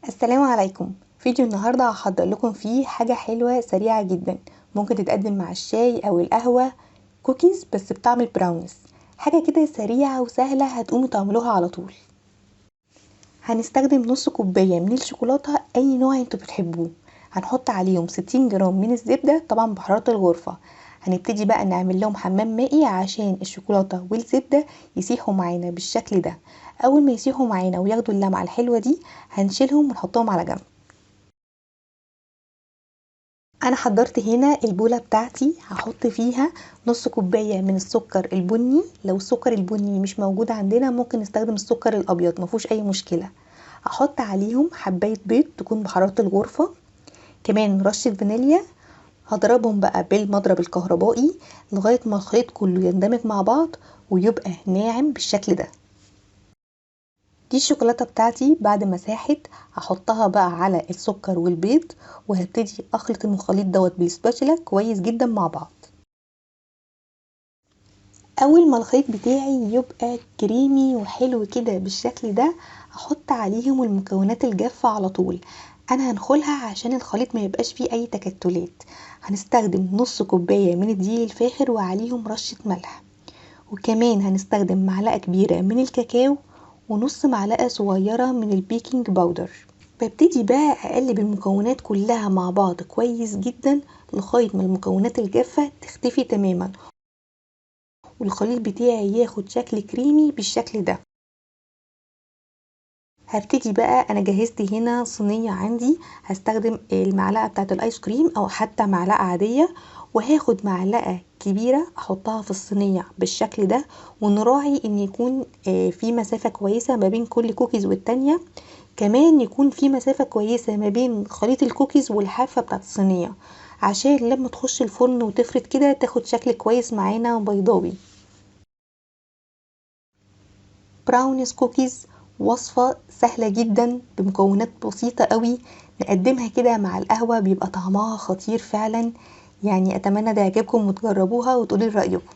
السلام عليكم. فيديو النهاردة هحضر لكم فيه حاجة حلوة سريعة جدا، ممكن تتقدم مع الشاي او القهوة. كوكيز بس بطعم البراونيز، حاجة كده سريعة وسهلة هتقوموا تعملوها على طول. هنستخدم نص كوباية من الشوكولاتة، اي نوع انتوا بتحبوه. هنحط عليهم 60 جرام من الزبدة، طبعا بحرارة الغرفة. هنبتدي بقى نعمل لهم حمام مائي عشان الشوكولاتة والزبدة يسيحوا معانا بالشكل ده. اول ما يسيحوا معانا وياخدوا اللمعة الحلوة دي هنشيلهم ونحطهم على جنب. انا حضرت هنا البولة بتاعتي، هحط فيها نص كوباية من السكر البني. لو السكر البني مش موجود عندنا ممكن نستخدم السكر الابيض، مفيهوش اي مشكلة. هحط عليهم حباية بيض تكون بحرارة الغرفة، كمان رشة فانيليا. هضربهم بقى بالمضرب الكهربائي لغاية ما الخليط كله يندمج مع بعض ويبقى ناعم بالشكل ده. دي الشوكولاتة بتاعتي بعد ما ساحت، هحطها بقى على السكر والبيض وهبتدي اخلط المخليط دوت بالسباتشولا كويس جدا مع بعض. اول ما الخليط بتاعي يبقى كريمي وحلو كده بالشكل ده هحط عليهم المكونات الجافة على طول. انا هنخلها عشان الخليط ما يبقاش فيه اي تكتلات. هنستخدم نص كوباية من الدقيق الفاخر وعليهم رشة ملح، وكمان هنستخدم معلقة كبيرة من الكاكاو ونص معلقة صغيرة من البيكنج باودر. ببتدي بقى اقلب المكونات كلها مع بعض كويس جدا لغاية ما المكونات الجافة تختفي تماما والخليط بتاعي ياخد شكل كريمي بالشكل ده. هبتدي بقى، انا جهزت هنا صينية عندي، هستخدم المعلقة بتاعة الايس كريم او حتى معلقة عادية، وهاخد معلقة كبيرة احطها في الصينية بالشكل ده، ونراعي ان يكون في مسافة كويسة ما بين كل كوكيز والتانية. كمان يكون في مسافة كويسة ما بين خليط الكوكيز والحافة بتاعت الصينية، عشان لما تخش الفرن وتفرد كده تاخد شكل كويس معانا بيضاوي. براونيز كوكيز وصفة سهلة جدا بمكونات بسيطة قوي، نقدمها كده مع القهوة بيبقى طعمها خطير فعلا. يعني اتمنى ده يعجبكم وتجربوها وتقولي رأيكم.